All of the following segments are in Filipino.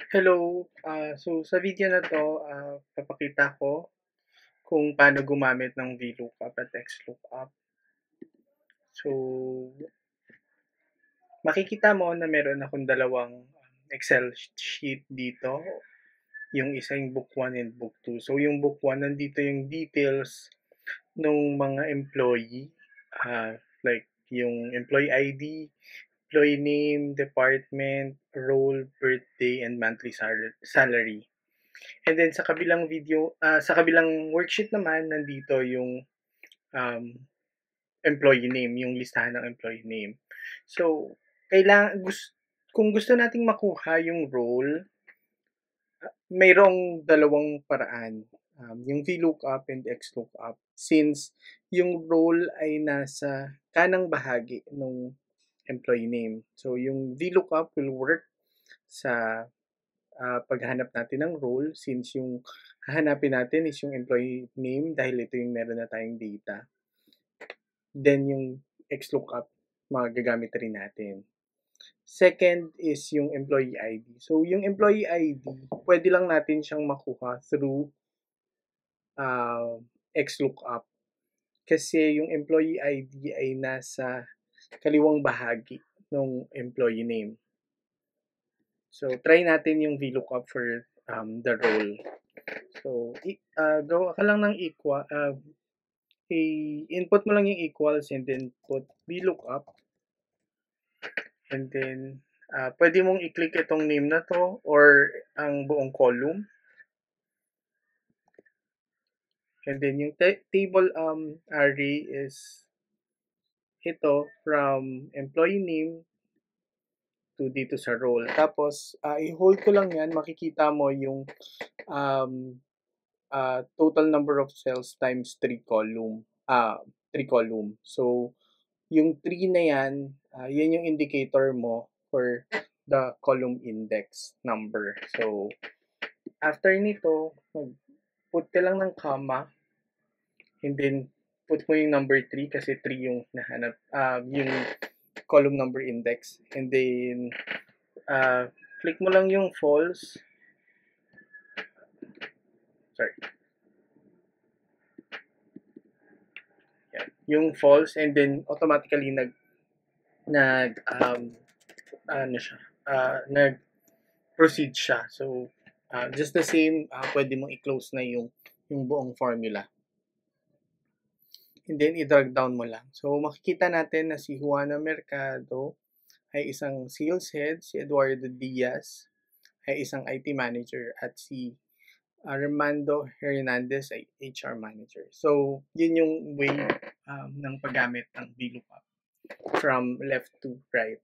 Hello, so sa video na 'to, papakita ko kung paano gumamit ng VLOOKUP at XLOOKUP. So, makikita mo na meron akong dalawang Excel sheet dito. Yung isa yung book 1 and book 2. So, yung book 1, nandito yung details ng mga employee, like yung employee ID, employee name, department, role, birthday, and monthly salary. And then sa kabilang sa kabilang worksheet naman, nandito yung um, employee name, yung listahan ng employee name. So, kung gusto nating makuha yung role, mayroong dalawang paraan. Yung VLOOKUP and XLOOKUP. Since yung role ay nasa kanang bahagi ng employee name. So, yung VLOOKUP will work sa paghanap natin ng role, since yung hahanapin natin is yung employee name dahil ito yung meron na tayong data. Then yung XLOOKUP, magagamit rin natin. Second is yung employee ID. So yung employee ID, pwede lang natin siyang makuha through XLOOKUP. Kasi yung employee ID ay nasa kaliwang bahagi ng employee name. So, try natin yung VLOOKUP for the role. So, gawa ka lang ng equal, input mo lang yung equals and then put VLOOKUP. And then, pwede mong i-click itong name na to or ang buong column. And then, yung table array is ito from employee name to dito sa role. Tapos, i-hold ko lang yan, makikita mo yung um, total number of cells times 3 column. 3 column. So, yung 3 na yan, yan yung indicator mo for the column index number. So, after nito, put ka lang ng comma and then put mo yung number 3 kasi 3 yung nahanap, yung column number index. And then, click mo lang yung false. Sorry. Yan. Yung false and then automatically nag-proceed siya. So, just the same, pwede mong i-close na yung buong formula. And then, i-drag down mo lang. So, makikita natin na si Juana Mercado ay isang sales head, si Eduardo Diaz ay isang IT manager, at si Armando Hernandez ay HR manager. So, yun yung way ng paggamit ng VLOOKUP from left to right.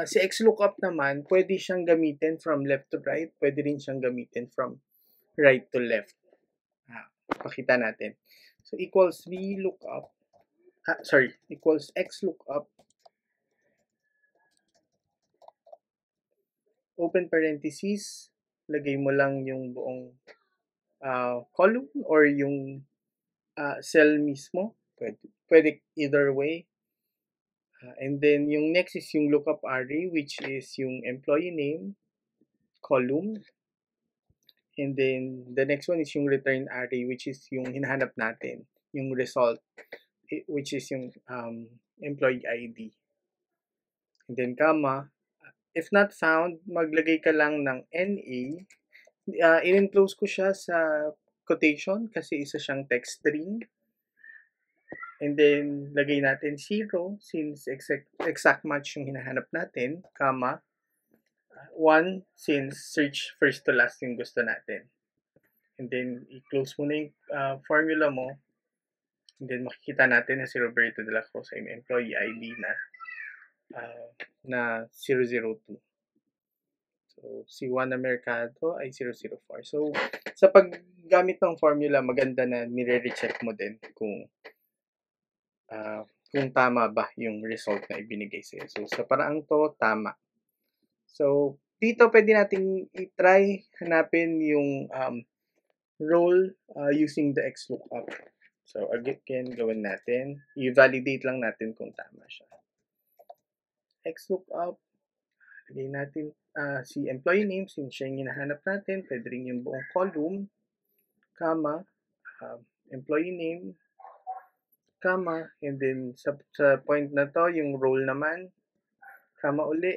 Si XLOOKUP naman, pwede siyang gamitin from left to right, pwede rin siyang gamitin from right to left. Pakita natin. So, equals VLOOKUP, equals XLOOKUP, open parentheses, lagay mo lang yung buong column or yung cell mismo. Pwede either way. And then, yung next is yung lookup array, which is yung employee name column. And then, the next one is yung return array, which is yung hinahanap natin, yung result, which is yung employee ID. And then, comma. If not found, maglagay ka lang ng NA. In-enclose ko siya sa quotation kasi isa siyang text string. And then, lagay natin 0 since exact match yung hinahanap natin, comma, 1 since search first to last yung gusto natin. And then, i-close mo na yung formula mo. And then, makikita natin na si Roberto de la Cruz ay may employee ID na 002. So, si Juana Mercado ay 004. So, sa paggamit ng formula, maganda na nire-recheck mo din kung tama ba yung result na ibinigay sa'yo. So, sa paraang to, tama. So, dito pwede nating i-try hanapin yung role using the XLOOKUP. So, again, gawin natin. I-validate lang natin kung tama siya. XLOOKUP, lagay natin si employee name, since siya yung hinahanap natin, pwede rin yung buong column, comma, employee name, comma, and then sa point na to, yung role naman, comma uli,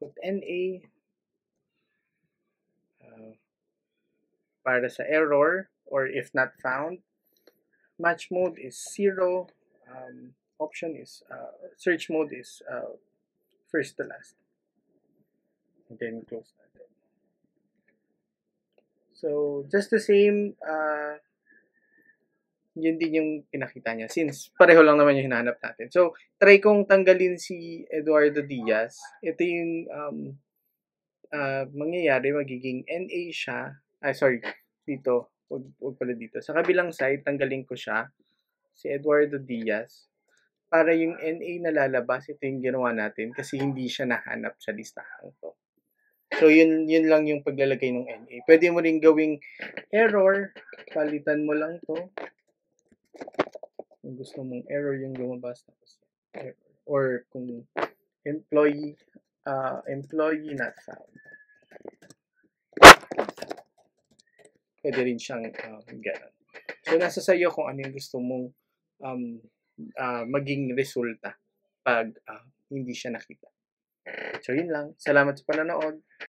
put NA, para sa error, or if not found, match mode is 0, option is, search mode is first to last. And then close natin. So, just the same, yun din yung pinakita niya since pareho lang naman yung hinahanap natin. So, try kong tanggalin si Eduardo Diaz. Ito yung mangyayari, magiging NA siya. Sorry, dito. Huwag pala dito. Sa kabilang side, tanggalin ko siya, si Eduardo Diaz. Para yung NA na lalabas, ito yung ginawa natin kasi hindi siya nahanap sa listahan to. So, yun lang yung paglalagay ng NA. Pwede mo rin gawing error. Palitan mo lang to. Kung gusto mong error yung lumabas, tapos error. Or kung employee not found. Pwede rin siyang gano'n. So, nasa sa'yo kung ano yung gusto mong maging resulta pag hindi siya nakita. So, yun lang. Salamat sa panonood.